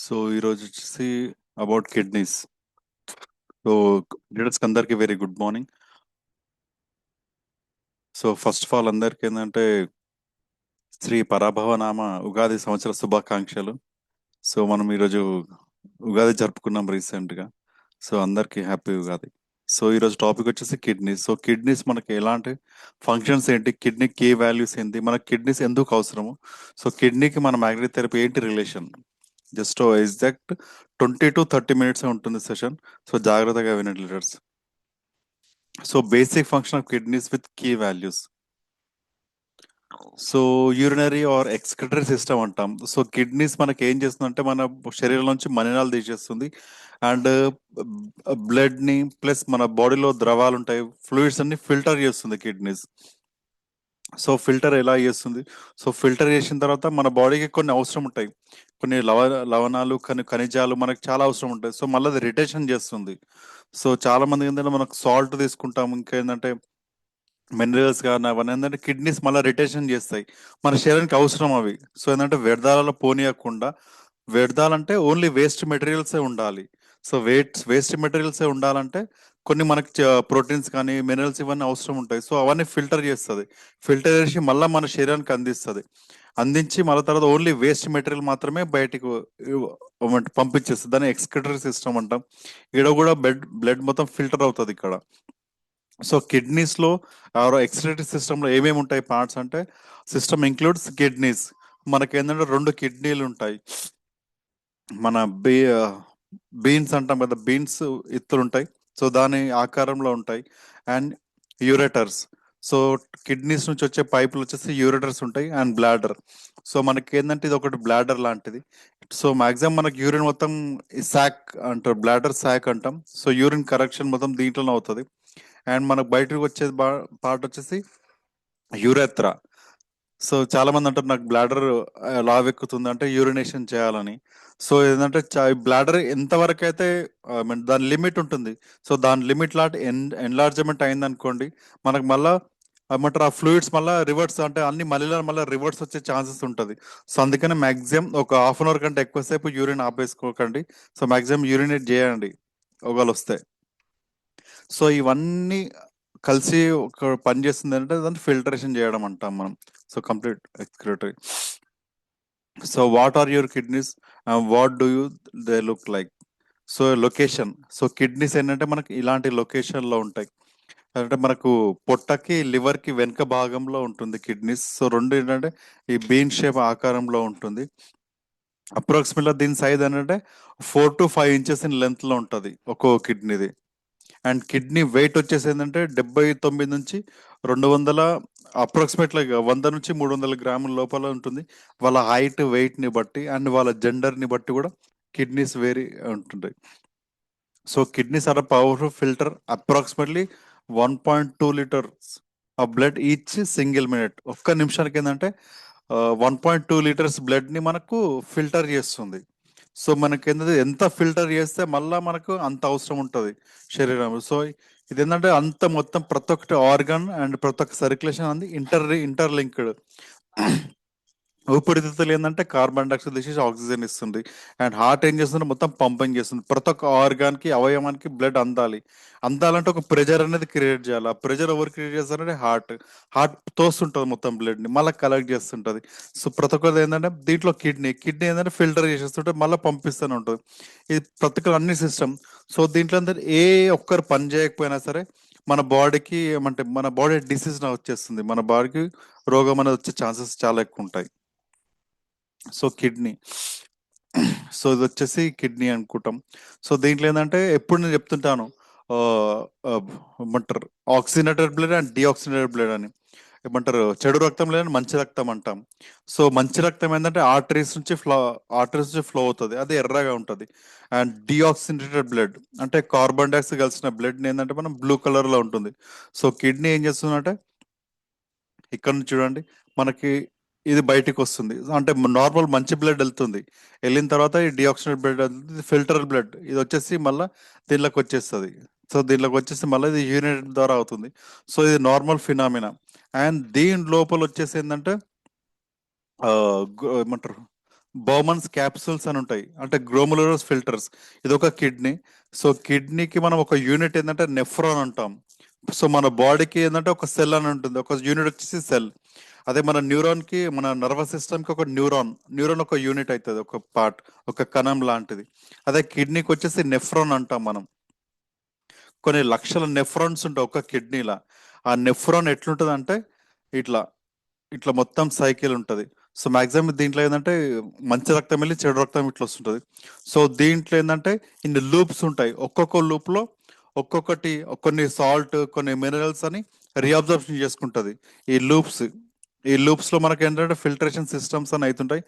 So ఈరోజు వచ్చేసి about kidneys. So లీడర్స్కి అందరికీ very good morning. So first of all అందరికీ ఏంటంటే శ్రీ పరాభవనామ ఉగాది సంవత్సర శుభాకాంక్షలు. సో మనం ఈరోజు ఉగాది జరుపుకున్నాం రీసెంట్గా. సో అందరికీ హ్యాపీ ఉగాది. సో ఈరోజు టాపిక్ వచ్చేసి కిడ్నీస్. సో కిడ్నీస్ మనకి ఎలాంటి ఫంక్షన్స్ ఏంటి, కిడ్నీ కీ వాల్యూస్ ఏంటి, మన కిడ్నీస్ ఎందుకు అవసరము, సో కిడ్నీకి మన మ్యాగ్నెటిక్ థెరపీ ఏంటి relation, just exact 20 to 30 minutes ఉంటుంది సెషన్. సో జాగ్రత్తగా వినండి leaders. So basic function of kidneys with key values. So urinary or excretory system అంటాం. సో కిడ్నీస్ మనకి ఏం చేస్తుందంటే మన శరీరం నుంచి మలినాలు తీసేస్తుంది అండ్ బ్లడ్ ని ప్లస్ మన బాడీలో ద్రవాలు ఉంటాయి, ఫ్లూయిడ్స్ అన్ని ఫిల్టర్ చేస్తుంది కిడ్నీస్. సో ఫిల్టర్ ఎలా చేస్తుంది? సో ఫిల్టర్ చేసిన తర్వాత మన బాడీకి కొన్ని అవసరం ఉంటాయి, కొన్ని లవణాలు కొన్ని ఖనిజాలు మనకు చాలా అవసరం ఉంటాయి. సో మళ్ళీ అది రిటెన్షన్ చేస్తుంది. సో చాలా మంది ఏంటంటే మనకు సాల్ట్ తీసుకుంటాం, ఇంకా ఏంటంటే మినరల్స్ కానీ అవన్నీ ఏంటంటే కిడ్నీస్ మళ్ళీ రిటెన్షన్ చేస్తాయి, మన శరీరానికి అవసరం అవి. సో ఏంటంటే వ్యర్థాలలో పోనీయకుండా, వ్యర్థాలంటే ఓన్లీ వేస్ట్ మెటీరియల్సే ఉండాలి. సో వేస్ట్ మెటీరియల్సే ఉండాలంటే కొన్ని మనకి ప్రోటీన్స్ కానీ మినరల్స్ ఇవన్నీ అవసరం ఉంటాయి. సో అవన్నీ ఫిల్టర్ చేస్తుంది, ఫిల్టర్ చేసి మళ్ళీ మన శరీరానికి అందిస్తుంది. అందించి మళ్ళీ తర్వాత ఓన్లీ వేస్ట్ మెటీరియల్ మాత్రమే బయటికి పంపించేస్తుంది. దాన్ని ఎక్స్క్రిటరీ సిస్టమ్ అంటాం. ఇక్కడ కూడా బ్లడ్ మొత్తం ఫిల్టర్ అవుతుంది ఇక్కడ. సో కిడ్నీస్ లో ఎక్స్క్రిటరీ సిస్టమ్ లో ఏమేమి ఉంటాయి పార్ట్స్ అంటే, సిస్టమ్ ఇంక్లూడ్స్ కిడ్నీస్. మనకి ఏంటంటే 2 కిడ్నీలు ఉంటాయి. మన బీన్స్ అంటాం కదా, బీన్స్ ఇత్తులు ఉంటాయి. సో దాని ఆకారంలో ఉంటాయి. And ureters. సో కిడ్నీస్ నుంచి వచ్చే పైపులు వచ్చేసి యూరేటర్స్ ఉంటాయి అండ్ బ్లాడర్. సో మనకి ఏంటంటే ఇది ఒకటి బ్లాడర్ లాంటిది. సో మాక్సిమం మనకి యూరిన్ మొత్తం సాక్ అంటారు, బ్లాడర్ సాక్ అంటాం. సో యూరిన్ కరెక్షన్ మొత్తం దీంట్లోనే అవుతుంది. అండ్ మనకు బయటకు వచ్చే పార్ట్ వచ్చేసి యూరెత్రా. సో చాలా మంది అంటారు నాకు బ్లాడర్ లావ్ ఎక్కుతుంది అంటే యూరినేషన్ చేయాలని. సో ఏంటంటే బ్లాడర్ ఎంతవరకు అయితే దాని లిమిట్ ఉంటుంది. సో దాని లిమిట్ లాంటి ఎన్లార్జ్మెంట్ అయింది అనుకోండి, మనకు మళ్ళా ఏమంటారు ఆ ఫ్లూయిడ్స్ మళ్ళీ రివర్స్ అంటే అన్ని మళ్ళీ రివర్స్ వచ్చే ఛాన్సెస్ ఉంటుంది. సో అందుకని మాక్సిమం ఒక హాఫ్ కంటే ఎక్కువసేపు యూరిన్ ఆపేసుకోకండి. సో మాక్సిమం యూరినేట్ చేయండి ఒకవేళ వస్తే. సో ఇవన్నీ కలిసి ఒక పని చేస్తుంది అంటే దాన్ని ఫిల్టరేషన్ చేయడం అంటాం మనం. So complete excretory. So what are your kidneys, what do you they look like? So location. So kidneys ఏంటంటే మనకి ఇలాంటి లొకేషన్ లో ఉంటాయి. అంటే మనకు పొట్టకి లివర్ కి వెనుక భాగంలో ఉంటుంది కిడ్నీస్. సో రెండు ఏంటంటే ఈ బీన్ షేప్ ఆకారంలో ఉంటుంది. అప్రాక్సిమేట్గా దీని సైజ్ ఏంటంటే 4 to 5 inches ఇన్ లెంత్ లో ఉంటుంది ఒక్కో కిడ్నీది. అండ్ కిడ్నీ వెయిట్ వచ్చేసి ఏంటంటే 79 నుంచి 200, అప్రాక్సిమేట్లీ 100 నుంచి 300 గ్రాముల లోపల ఉంటుంది. వాళ్ళ హైట్ వెయిట్ ని బట్టి అండ్ వాళ్ళ జెండర్ ని బట్టి కూడా కిడ్నీస్ వేరీ ఉంటుంది. So kidneys are powerful filter approximately 1.2 liters of blood each single minute. ఒక్క నిమిషానికి ఏంటంటే 1.2 liters బ్లడ్ ని మనకు ఫిల్టర్ చేస్తుంది. సో మనకి ఏంటంటే ఎంత ఫిల్టర్ చేస్తే మళ్ళా మనకు అంత అవసరం ఉంటుంది శరీరం. సో ఇది ఏంటంటే అంత మొత్తం ప్రతి ఒక్కటి ఆర్గన్ అండ్ ప్రతి ఒక్క సర్క్యులేషన్ అనేది ఇంటర్లింక్డ్. ఊపిరితిత్తులు ఏంటంటే కార్బన్ డైఆక్సైడ్ తీసేసి ఆక్సిజన్ ఇస్తుంది. అండ్ హార్ట్ ఏం చేస్తుంది, మొత్తం పంపింగ్ చేస్తుంది. ప్రతి ఒక్క ఆర్గాన్కి అవయవానికి బ్లడ్ అందాలంటే ఒక ప్రెజర్ అనేది క్రియేట్ చేయాలి. ఆ ప్రెజర్ ఎవరు క్రియేట్ చేస్తారంటే హార్ట్ తోస్తుంటుంది మొత్తం బ్లడ్ ని మళ్ళీ కలెక్ట్ చేస్తుంటది. సో ప్రతి ఒక్కటి ఏంటంటే దీంట్లో కిడ్నీ ఏంటంటే ఫిల్టర్ చేసేస్తుంటే మళ్ళీ పంపిస్తూనే ఉంటుంది. ఇది ప్రతి ఒక్క అన్ని సిస్టమ్. సో దీంట్లో ఏంటంటే ఏ ఒక్కరు పని చేయకపోయినా సరే మన బాడీకి ఏమంటే మన బాడీ డిసీజ్ వచ్చేస్తుంది, మన బాడీకి రోగం అనేది వచ్చే ఛాన్సెస్ చాలా ఎక్కువ ఉంటాయి. So kidney. సో ఇది వచ్చేసి కిడ్నీ అనుకుంటాం. సో దీంట్లో ఏంటంటే ఎప్పుడు నేను చెప్తుంటాను, ఆ, ఆ, ఏమంటారు oxygenated blood and deoxygenated blood అని. ఏమంటారు చెడు రక్తం లేదని మంచి రక్తం అంటాం. సో మంచి రక్తం ఏంటంటే ఆర్టరీస్ నుంచి ఫ్లో అవుతుంది, అది ఎర్రగా ఉంటుంది. అండ్ డిఆక్సిజనేటెడ్ బ్లడ్ అంటే కార్బన్ డైఆక్సైడ్ కలిసిన బ్లడ్ ఏంటంటే మనం బ్లూ కలర్ లో ఉంటుంది. సో కిడ్నీ ఏం చేస్తుందంటే ఇక్కడ నుంచి చూడండి, మనకి ఇది బయటికి వస్తుంది అంటే నార్మల్ మంచి బ్లడ్ వెళ్తుంది, వెళ్ళిన తర్వాత ఈ డిఆక్సిజనేట్ బ్లడ్ ఫిల్టర్ బ్లడ్ ఇది వచ్చేసి మళ్ళీ దీనిలోకి వచ్చేస్తుంది. సో దీనిలోకి వచ్చేసి మళ్ళీ ఇది యూరినేట్ ద్వారా అవుతుంది. సో ఇది నార్మల్ ఫినామినా. అండ్ దీని లోపల వచ్చేసి ఏంటంటే ఏమంటారు బౌమన్స్ క్యాప్సూల్స్ అని ఉంటాయి, అంటే గ్లోమెరులస్ ఫిల్టర్స్. ఇది ఒక కిడ్నీ. సో కిడ్నీకి మనం ఒక యూనిట్ ఏంటంటే నెఫ్రాన్ అంటాం. సో మన బాడీకి ఏంటంటే ఒక సెల్ అని ఉంటుంది, ఒక యూనిట్ వచ్చేసి సెల్. అదే మన న్యూరాన్ కి, మన నర్వస్ సిస్టమ్ కి ఒక న్యూరాన్ ఒక యూనిట్ అవుతుంది, ఒక పార్ట్, ఒక కణం లాంటిది. అదే కిడ్నీకి వచ్చేసి నెఫ్రాన్ అంటాం మనం. కొన్ని లక్షల నెఫ్రాన్స్ ఉంటాయి ఒక కిడ్నీలా. ఆ నెఫ్రాన్ ఎట్లుంటుంది అంటే ఇట్లా ఇట్లా మొత్తం సైకిల్ ఉంటుంది. సో మాక్సిమం దీంట్లో ఏంటంటే మంచి రక్తం వెళ్ళి చెడు రక్తం ఇట్లా వస్తుంటుంది. సో దీంట్లో ఏంటంటే ఇన్ని లూప్స్ ఉంటాయి, ఒక్కొక్క loop లో ఒక్కొక్కటి, కొన్ని సాల్ట్, కొన్ని మినరల్స్ అని రీఅబ్జర్ప్షన్ చేసుకుంటుంది ఈ లూప్స్ లో మనకి ఏంటంటే ఫిల్టరేషన్ సిస్టమ్స్ అని అవుతుంటాయి.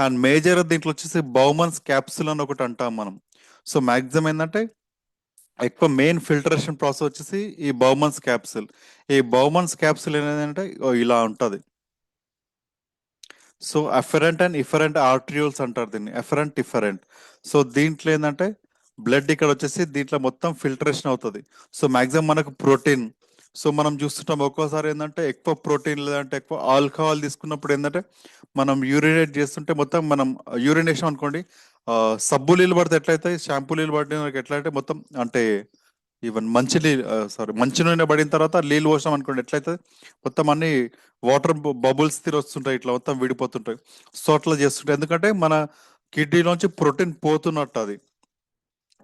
అండ్ మేజర్ దీంట్లో వచ్చేసి బౌమన్స్ క్యాప్సుల్ అని ఒకటి అంటాం మనం. సో మాక్సిమం ఏంటంటే ఎక్కువ మెయిన్ ఫిల్టరేషన్ ప్రాసెస్ వచ్చేసి ఈ బౌమన్స్ క్యాప్సుల్. ఈ బౌమన్స్ క్యాప్సుల్ ఏంటంటే ఇలా ఉంటది. సో అఫరెంట్ అండ్ ఇఫరెంట్ ఆర్ట్రియోల్స్ అంటారు దీన్ని, ఎఫరెంట్ ఇఫరెంట్. సో దీంట్లో ఏంటంటే బ్లడ్ ఇక్కడ వచ్చేసి దీంట్లో మొత్తం ఫిల్టరేషన్ అవుతుంది. సో మాక్సిమం మనకు ప్రోటీన్, సో మనం చూస్తుంటాం ఒక్కోసారి ఏంటంటే ఎక్కువ ప్రోటీన్ లేదంటే ఎక్కువ ఆల్కహాల్ తీసుకున్నప్పుడు ఏంటంటే మనం యూరినేట్ చేస్తుంటే మొత్తం మనం యూరినేషన్ అనుకోండి, సబ్బు నీళ్ళు పడితే ఎట్లయితే, షాంపూ నీళ్ళు పడితే మనకి ఎట్లా అంటే మొత్తం అంటే ఈవెన్ మంచి నీళ్ళు, సారీ మంచి నూనె పడిన తర్వాత నీళ్ళు పోసాం అనుకోండి ఎట్లయితే మొత్తం అన్ని వాటర్ బబుల్స్ తీరు వస్తుంటాయి, ఇట్లా మొత్తం విడిపోతుంటాయి. సో అట్లా చేస్తుంటాయి, ఎందుకంటే మన కిడ్నీలోంచి ప్రోటీన్ పోతున్నట్టు అది.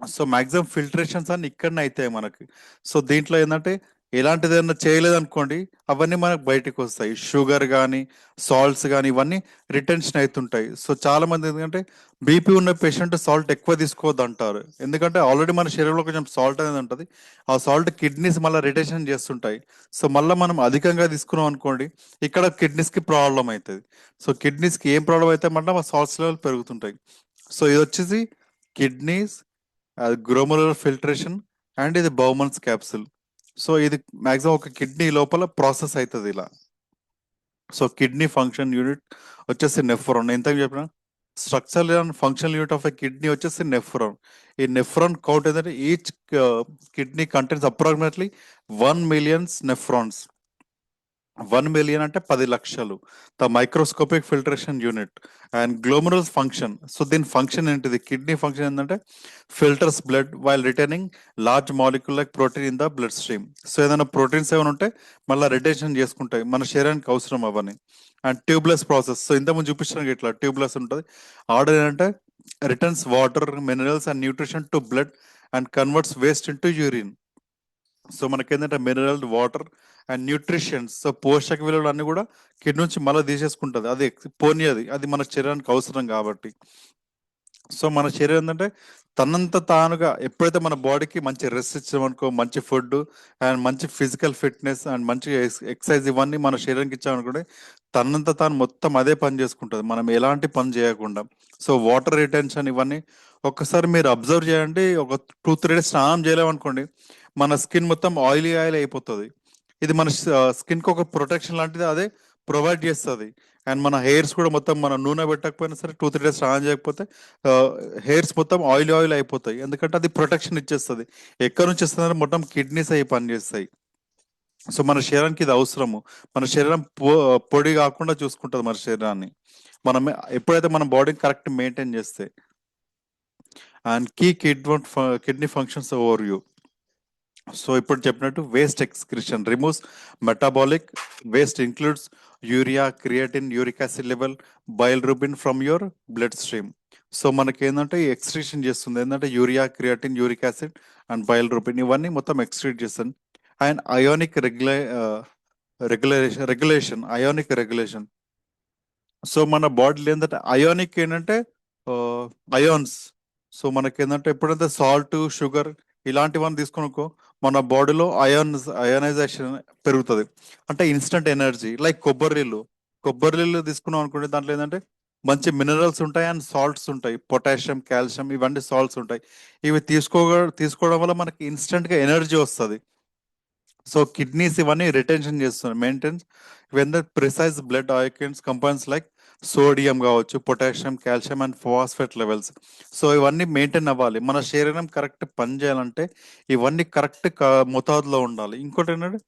సో మాక్సిమం ఫిల్టరేషన్స్ అన్ని ఇక్కడనే అవుతాయి మనకి. సో దీంట్లో ఏంటంటే ఎలాంటిది ఏదైనా చేయలేదనుకోండి, అవన్నీ మనకు బయటకు వస్తాయి. షుగర్ కానీ, సాల్ట్స్ కానీ, ఇవన్నీ రిటెన్షన్ అవుతుంటాయి. సో చాలా మంది ఎందుకంటే బీపీ ఉన్న పేషెంట్ సాల్ట్ ఎక్కువ తీసుకోవద్దు అంటారు, ఎందుకంటే ఆల్రెడీ మన శరీరంలో కొంచెం సాల్ట్ అనేది ఉంటుంది. ఆ సాల్ట్ కిడ్నీస్ మళ్ళీ రిటెన్షన్ చేస్తుంటాయి. సో మళ్ళీ మనం అధికంగా తీసుకున్నాం అనుకోండి, ఇక్కడ కిడ్నీస్కి ప్రాబ్లం అవుతుంది. సో కిడ్నీస్కి ఏం ప్రాబ్లం అయితే మళ్ళీ ఆ సాల్ట్స్ లెవెల్ పెరుగుతుంటాయి. సో ఇది వచ్చేసి కిడ్నీస్, అది గ్లోమెరులర్ ఫిల్టరేషన్, అండ్ ఇది బౌమన్స్ క్యాప్సుల్. సో ఇది మాక్సిమం ఒక కిడ్నీ లోపల ప్రాసెస్ అవుతుంది ఇలా. సో కిడ్నీ ఫంక్షన్ యూనిట్ వచ్చేసి నెఫ్రాన్, ఎంత చెప్పిన structure and functional unit of a kidney వచ్చేసి నెఫ్రాన్. ఈ నెఫ్రాన్ కౌంట్ ఏంటంటే each kidney contents approximately 1 millions nephrons. 1 million అంటే 10 లక్షలు. The microscopic filtration unit and glomerulus function. So దీని ఫంక్షన్ ఏంటిది, కిడ్నీ ఫంక్షన్ ఏంటంటే filters blood while retaining large molecule like protein in the blood stream. So ఏదైనా proteins ఏమైనా ఉంటే మళ్ళీ రిటైషన్ చేసుకుంటాయి, మన శరీరానికి అవసరం అవన్నీ. అండ్ ట్యూబ్లెస్ ప్రాసెస్, సో ఇంతకుముందు చూపించడానికి ఇట్లా ట్యూబ్లెస్ ఉంటుంది. ఆర్డర్ ఏంటంటే returns water, minerals and nutrition to blood and converts waste into urine. So మనకేంటంటే mineral, water and nutritions, so పోషక విలువలు అన్ని కూడా కిడ్నీ నుంచి మళ్ళీ తీసేసుకుంటుంది, అది పోనీ అది మన శరీరానికి అవసరం కాబట్టి. సో మన శరీరం ఏంటంటే తనంత తానుగా ఎప్పుడైతే మన బాడీకి మంచి రెస్ట్ ఇచ్చామనుకో, మంచి ఫుడ్ అండ్ మంచి ఫిజికల్ ఫిట్నెస్ అండ్ మంచి ఎక్సర్సైజ్ ఇవన్నీ మన శరీరానికి ఇచ్చామనుకోండి, తనంత తాను మొత్తం అదే పని చేసుకుంటుంది, మనం ఎలాంటి పని చేయకుండా. సో వాటర్ రిటెన్షన్ ఇవన్నీ ఒక్కసారి మీరు అబ్జర్వ్ చేయండి, ఒక 2-3 డేస్ స్నానం చేయలేమనుకోండి, మన స్కిన్ మొత్తం ఆయిలీ ఆయిల్ అయిపోతుంది. ఇది మన స్కిన్కి ఒక ప్రొటెక్షన్ లాంటిది, అదే ప్రొవైడ్ చేస్తుంది. అండ్ మన హెయిర్స్ కూడా మొత్తం మన నూనె పెట్టకపోయినా సరే 2-3 డేస్ స్నానం చేయకపోతే హెయిర్స్ మొత్తం ఆయిల్ ఆయిల్ అయిపోతాయి, ఎందుకంటే అది ప్రొటెక్షన్ ఇచ్చేస్తుంది. ఎక్కడి నుంచి ఇస్తుంది, మొత్తం కిడ్నీస్ అవి పనిచేస్తాయి. సో మన శరీరానికి ఇది అవసరము. మన శరీరం పొడి కాకుండా చూసుకుంటుంది మన శరీరాన్ని, మనం ఎప్పుడైతే మన బాడీని కరెక్ట్ మెయింటైన్ చేస్తే. And kidney functions over you. So ఇప్పుడు చెప్పినట్టు waste excretion removes metabolic waste, includes urea, creatinine, uric acid level, bilirubin from your blood stream. So మనకి ఏంటంటే ఎక్స్క్రిషన్ చేస్తుంది ఏంటంటే urea, creatinine, uric acid and bilirubin, ఇవన్నీ మొత్తం excrete చేస్తుంది. And ionic regulation ionic regulation. So మన బాడీలో ఏంటంటే అయోనిక్ ఏంటంటే అయోన్స్. సో మనకి ఏంటంటే ఎప్పుడైతే సాల్ట్, షుగర్ ఇలాంటివన్నీ తీసుకునుకో, మన బాడీలో అయోనైజేషన్ పెరుగుతుంది. అంటే ఇన్స్టంట్ ఎనర్జీ, లైక్ కొబ్బరి నీళ్ళు తీసుకున్నాం అనుకోండి, దాంట్లో ఏంటంటే మంచి మినరల్స్ ఉంటాయి అండ్ సాల్ట్స్ ఉంటాయి, పొటాషియం, కాల్షియం, ఇవన్నీ సాల్ట్స్ ఉంటాయి. ఇవి తీసుకోవడం వల్ల మనకి ఇన్స్టంట్ గా ఎనర్జీ వస్తుంది. సో కిడ్నీస్ ఇవన్నీ రిటెన్షన్ చేస్తున్నాయి, maintains when the precise blood ions compounds like sodium కావచ్చు, potassium, calcium and phosphate levels. So ఇవన్నీ మెయింటైన్ అవ్వాలి. మన శరీరం కరెక్ట్ పని చేయాలంటే ఇవన్నీ కరెక్ట్ మోతాదులో ఉండాలి. ఇంకోటి ఏంటంటే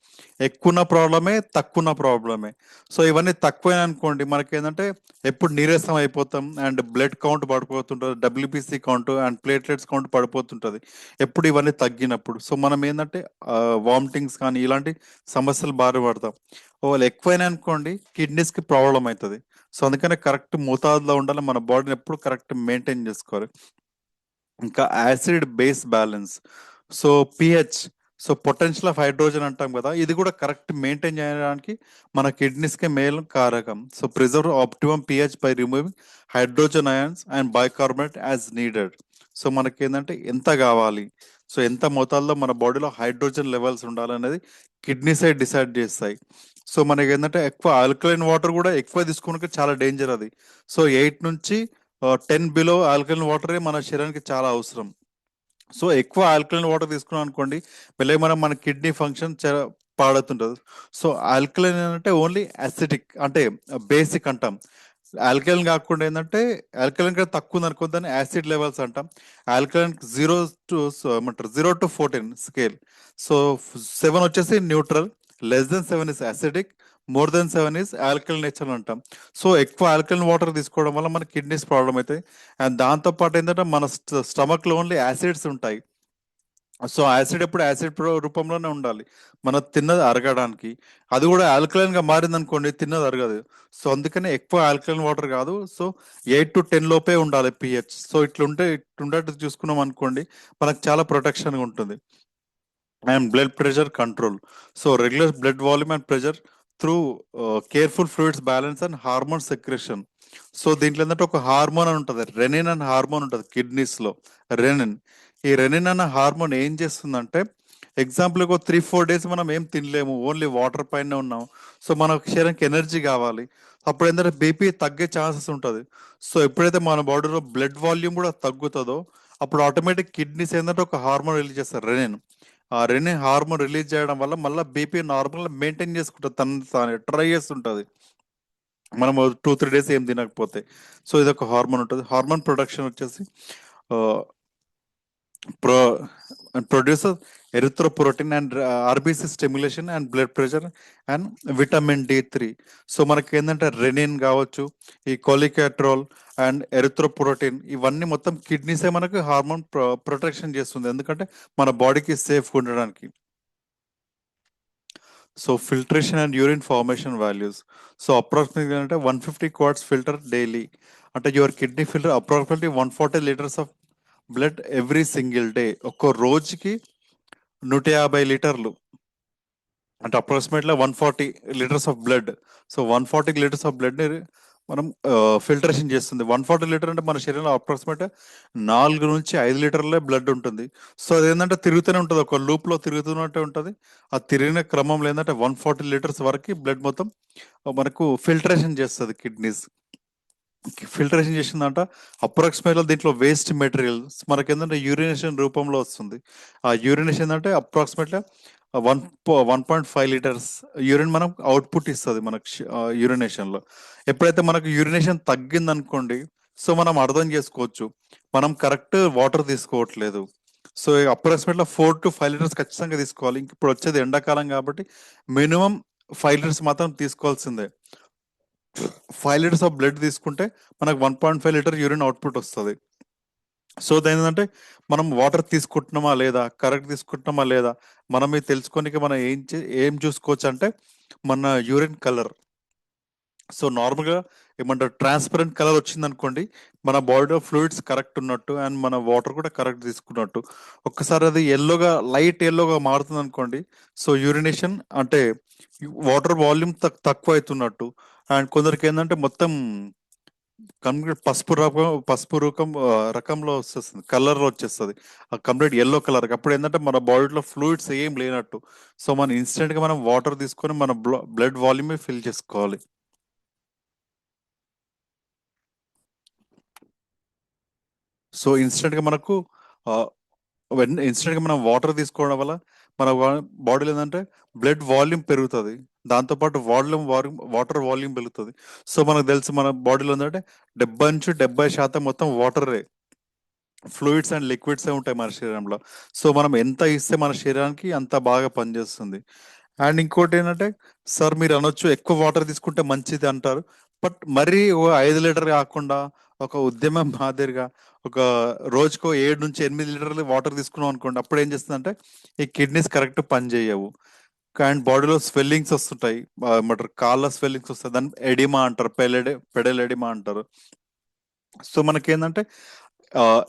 ఎక్కువ ప్రాబ్లమే, తక్కువ ప్రాబ్లమే. సో ఇవన్నీ తక్కువైన అనుకోండి మనకేంటంటే ఎప్పుడు నీరసం అయిపోతాం అండ్ బ్లడ్ కౌంట్ పడిపోతుంటుంది, WBC count and platelets count పడిపోతుంటుంది ఎప్పుడు ఇవన్నీ తగ్గినప్పుడు. సో మనం ఏంటంటే వామిటింగ్స్ కానీ ఇలాంటి సమస్యలు బారి పడతాం. ఒకవేళ ఎక్కువైనా అనుకోండి కిడ్నీస్కి ప్రాబ్లం అవుతుంది. సో అందుకనే కరెక్ట్ మోతాదులో ఉండాలి. మన బాడీని ఎప్పుడు కరెక్ట్ మెయింటైన్ చేసుకోవాలి. ఇంకా acid base balance. So pH, so potential of hydrogen అంటాం కదా, ఇది కూడా కరెక్ట్ మెయింటైన్ చేయడానికి మన కిడ్నీస్కే మేలు కారకం. So preserve optimum pH by removing hydrogen ions and bicarbonate as needed. So మనకి ఏంటంటే ఎంత కావాలి, సో ఎంత మోతాదులో మన బాడీలో హైడ్రోజన్ లెవెల్స్ ఉండాలనేది కిడ్నీసే డిసైడ్ చేస్తాయి. సో మనకి ఏంటంటే ఎక్కువ ఆల్కలైన్ వాటర్ కూడా ఎక్కువ తీసుకుని చాలా డేంజర్ అది. సో 8 నుంచి 10 బిలో ఆల్కలైన్ వాటరే మన శరీరానికి చాలా అవసరం. సో ఎక్కువ ఆల్కలైన్ వాటర్ తీసుకున్నాం అనుకోండి మళ్ళీ మన కిడ్నీ ఫంక్షన్ పాడుతుంటుంది. సో ఆల్కలైన్ అంటే ఓన్లీ అసిడిక్ అంటే బేసిక్ అంటాం. ఆల్కలైన్ కాకుండా ఏంటంటే ఆల్కలైన్ కంటే తక్కువ ఉంది అనుకో దాన్ని యాసిడ్ లెవెల్స్ అంటాం. ఆల్కలైన్ 0 to ఏమంటారు 0 to 14 స్కేల్. సో 7 వచ్చేసి neutral, less than 7 is acidic, more than 7 is alkaline nature అంటాం. సో ఎక్కువ ఆల్కలైన్ వాటర్ తీసుకోవడం వల్ల మన కిడ్నీస్ ప్రాబ్లం అవుతాయి. అండ్ దాంతో పాటు ఏంటంటే మన స్టమక్ లో ఓన్లీ యాసిడ్స్ ఉంటాయి. సో యాసిడ్ ఎప్పుడు యాసిడ్ రూపంలోనే ఉండాలి మన తిన్నది అరగడానికి. అది కూడా ఆల్కలైన్ గా మారింది అనుకోండి తిన్నది అరగదు. సో అందుకనే ఎక్కువ ఆల్కలైన్ వాటర్ కాదు. సో 8 to 10 లోపే ఉండాలి పిహెచ్. సో ఇట్లుండేట్టు చూసుకున్నాం అనుకోండి మనకు చాలా ప్రొటెక్షన్ ఉంటుంది. And blood pressure control. So regular blood volume and pressure through careful fluids balance and hormone secretion. So దీంట్లో ఏంటంటే ఒక హార్మోన్ అని ఉంటుంది, రెనిన్ అనే హార్మోన్ ఉంటుంది కిడ్నీస్ లో. రెనిన్, ఈ రెనిన్ అనే హార్మోన్ ఏం చేస్తుందంటే ఎగ్జాంపుల్ ఒక 3-4 డేస్ మనం ఏం తినలేము, ఓన్లీ వాటర్ పైన ఉన్నాం. సో మన శరీరానికి ఎనర్జీ కావాలి. అప్పుడు ఏంటంటే బీపీ తగ్గే ఛాన్సెస్ ఉంటుంది. సో ఎప్పుడైతే మన బాడీలో బ్లడ్ వాల్యూమ్ కూడా తగ్గుతుందో అప్పుడు ఆటోమేటిక్ కిడ్నీస్ ఏంటంటే ఒక హార్మోన్ రిలీజ్ చేస్తారు, రెనిన్. ఆ రెనిన్ హార్మోన్ రిలీజ్ చేయడం వల్ల మళ్ళీ బీపీ నార్మల్ మెయింటైన్ చేసుకుంటుంది, తాను ట్రై చేస్తుంటుంది మనం 2-3 డేస్ ఏం తినకపోతే. సో ఇది ఒక హార్మోన్ ఉంటుంది. హార్మోన్ ప్రొడక్షన్ వచ్చేసి pro producer erythropoietin and RBC stimulation and blood pressure and vitamin D3. So మనకి ఏంటంటే రెనిన్ కావచ్చు, ఈ కోలికాట్రోల్ అండ్ ఎరిథ్రోప్రోటీన్ ఇవన్నీ మొత్తం కిడ్నీసే మనకు హార్మోన్ ప్రొటెక్షన్ చేస్తుంది, ఎందుకంటే మన బాడీకి సేఫ్గా ఉండడానికి. So filtration and urine formation values. So అప్రాక్సిమేట్గా అంటే 150 quarts ఫిల్టర్ డైలీ. అంటే your kidney filter approximately 140 liters of blood every single day. ఒక్కో రోజుకి 150 లీటర్లు, అంటే approximately 140 litres of blood. So 140 litres of blood ని మనం ఫిల్టరేషన్ చేస్తుంది. 140 లీటర్ అంటే మన శరీరంలో అప్రాక్సిమేట్ 4 నుంచి 5 లీటర్లే బ్లడ్ ఉంటుంది. సో అదేంటంటే తిరుగుతూనే ఉంటుంది, ఒక లూప్ లో తిరుగుతున్నట్టే ఉంటుంది. ఆ తిరిగిన క్రమంలో ఏంటంటే 140 లీటర్స్ వరకు బ్లడ్ మొత్తం మనకు ఫిల్టరేషన్ చేస్తుంది కిడ్నీస్. ఫిల్టరేషన్ చేసిందంట అప్రాక్సిమేట్గా దీంట్లో వేస్ట్ మెటీరియల్స్ మనకి ఏంటంటే యూరినేషన్ రూపంలో వస్తుంది. ఆ యూరినేషన్ అంటే అప్రాక్సిమేట్గా 1.5 లీటర్స్ యూరిన్ మనం అవుట్పుట్ ఇస్తుంది మనకు యూరినేషన్ లో. ఎప్పుడైతే మనకు యూరినేషన్ తగ్గింది అనుకోండి సో మనం అర్థం చేసుకోవచ్చు మనం కరెక్ట్ వాటర్ తీసుకోవట్లేదు. సో అప్రాక్సిమేట్గా 4 to 5 లీటర్స్ ఖచ్చితంగా తీసుకోవాలి. ఇంక ఇప్పుడు వచ్చేది ఎండాకాలం కాబట్టి మినిమం 5 లీటర్స్ మాత్రం తీసుకోవాల్సిందే. 5 లీటర్స్ ఆఫ్ బ్లడ్ తీసుకుంటే మనకు 1.5 లీటర్ యూరిన్ అవుట్పుట్ వస్తుంది. సో దాని ఏంటంటే మనం వాటర్ తీసుకుంటున్నామా లేదా, కరెక్ట్ తీసుకుంటున్నామా లేదా మనం ఇది తెలుసుకోనికి మనం ఏం చూసుకోవచ్చు అంటే మన యూరిన్ కలర్. సో నార్మల్గా ఏమంటారు ట్రాన్స్పరెంట్ కలర్ వచ్చింది అనుకోండి మన బాడీలో ఫ్లూయిడ్స్ కరెక్ట్ ఉన్నట్టు అండ్ మన వాటర్ కూడా కరెక్ట్ తీసుకున్నట్టు. ఒక్కసారి అది ఎల్లోగా లైట్ ఎల్లోగా మారుతుంది అనుకోండి సో యూరినేషన్ అంటే వాటర్ వాల్యూమ్ తక్కువ అవుతున్నట్టు. అండ్ కొందరికి ఏంటంటే మొత్తం కంప్లీట్ పసుపు రకంలో వచ్చేస్తుంది, కలర్ లో వచ్చేస్తుంది, కంప్లీట్ ఎల్లో కలర్. అప్పుడు ఏంటంటే మన బాడీలో ఫ్లూయిడ్స్ ఏం లేనట్టు. సో మనం ఇన్స్టెంట్ గా మనం వాటర్ తీసుకొని మన బ్లడ్ వాల్యూమ్ ఫిల్ చేసుకోవాలి. సో ఇన్స్టెంట్ గా మనకు ఇన్స్టెంట్ గా మనం వాటర్ తీసుకోవడం వల్ల మన బాడీలో ఏంటంటే బ్లడ్ వాల్యూమ్ పెరుగుతుంది. దాంతోపాటు వాటర్ వాల్యూమ్ పెరుగుతుంది. సో మనకు తెలుసు మన బాడీలో ఏంటంటే 70-70% మొత్తం వాటరే, ఫ్లూయిడ్స్ అండ్ లిక్విడ్సే ఉంటాయి మన శరీరంలో. సో మనం ఎంత ఇస్తే మన శరీరానికి అంత బాగా పనిచేస్తుంది. అండ్ ఇంకోటి ఏంటంటే, సార్ మీరు అనొచ్చు ఎక్కువ వాటర్ తీసుకుంటే మంచిది అంటారు. బట్ మరీ ఓ 5 లీటర్ కాకుండా ఒక ఉద్యమం మాదిరిగా ఒక రోజుకో 7-8 లీటర్లు వాటర్ తీసుకున్నాం అనుకోండి, అప్పుడు ఏం చేస్తుందంటే ఈ కిడ్నీస్ కరెక్ట్ పని చేయవు. అండ్ బాడీలో స్వెల్లింగ్స్ వస్తుంటాయి, ఏమంటారు కాళ్ళ స్వెల్లింగ్స్ వస్తాయి, దాన్ని ఎడిమా అంటారు, పెడల్ ఎడిమా అంటారు. సో మనకేంటంటే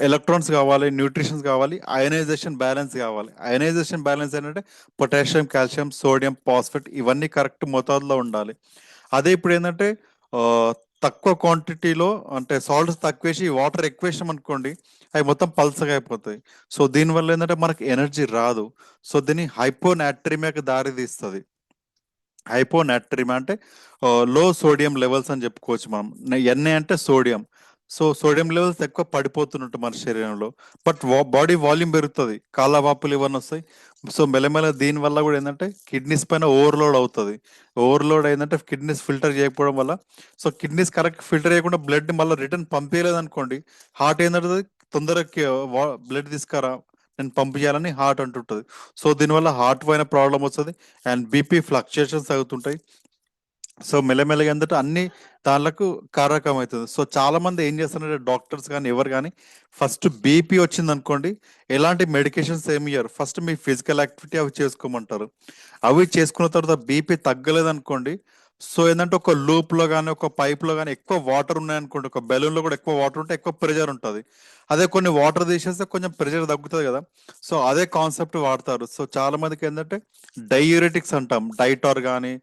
ఎలక్ట్రాన్స్ కావాలి, న్యూట్రిషన్స్ కావాలి, అయనైజేషన్ బ్యాలెన్స్ కావాలి. అయనైజేషన్ బ్యాలెన్స్ ఏంటంటే పొటాషియం, కాల్షియం, సోడియం, ఫాస్ఫేట్ ఇవన్నీ కరెక్ట్ మోతాదులో ఉండాలి. అదే ఇప్పుడు ఏంటంటే ఆ, తక్కువ క్వాంటిటీలో అంటే సాల్ట్స్ తక్కువేసి వాటర్ ఎక్కువేసాం అనుకోండి, అవి మొత్తం పల్సగా అయిపోతాయి. సో దీనివల్ల ఏంటంటే మనకి ఎనర్జీ రాదు. సో దీన్ని హైపోనాట్రిమియాకి దారి తీస్తుంది. హైపోనాట్రిమియా అంటే లో సోడియం లెవెల్స్ అని చెప్పుకోవచ్చు మనం. ఎన్ఏ అంటే సోడియం. సో సోడియం లెవెల్స్ ఎక్కువ పడిపోతున్నట్టు మన శరీరంలో. బట్ బాడీ వాల్యూమ్ పెరుగుతుంది, కాళ్ళ వాపులు ఇవన్నీ వస్తాయి. సో మెల్లమెల్ల దీని వల్ల కూడా ఏంటంటే కిడ్నీస్ పైన ఓవర్లోడ్ అవుతుంది. ఓవర్లోడ్ అయిందంటే కిడ్నీస్ ఫిల్టర్ చేయకపోవడం వల్ల, సో కిడ్నీస్ కరెక్ట్ ఫిల్టర్ చేయకుండా బ్లడ్ మళ్ళీ రిటర్న్ పంపించలేదు అనుకోండి, హార్ట్ ఏంటంటే తొందరగా బ్లడ్ తీసుకురా, నేను పంపు చేయాలని హార్ట్ అంటుంటుంది. సో దీనివల్ల హార్ట్ పైన ప్రాబ్లం వస్తుంది. అండ్ బీపీ ఫ్లక్చుయేషన్స్ అవుతుంటాయి. సో మెల్లమెల్లగా ఏంటంటే అన్ని దానిలకు కారకం అవుతుంది. సో చాలా మంది ఏం చేస్తారంటే డాక్టర్స్ కానీ ఎవరు కానీ ఫస్ట్ బీపీ వచ్చింది అనుకోండి, ఎలాంటి మెడికేషన్స్ ఏమి ఇయ్యరు, ఫస్ట్ మీ ఫిజికల్ యాక్టివిటీ అవి చేసుకోమంటారు. అవి చేసుకున్న తర్వాత బీపీ తగ్గలేదు అనుకోండి, సో ఏంటంటే ఒక లూప్ లో కానీ ఒక పైప్ లో కానీ ఎక్కువ వాటర్ ఉన్నాయనుకోండి, ఒక బెలూన్ లో కూడా ఎక్కువ వాటర్ ఉంటే ఎక్కువ ప్రెషర్ ఉంటుంది. అదే కొన్ని వాటర్ తీసేస్తే కొంచెం ప్రెషర్ తగ్గుతుంది కదా. సో అదే కాన్సెప్ట్ వాడతారు. సో చాలా మందికి ఏంటంటే డైయూరెటిక్స్ అంటాం, డైటార్ కానీ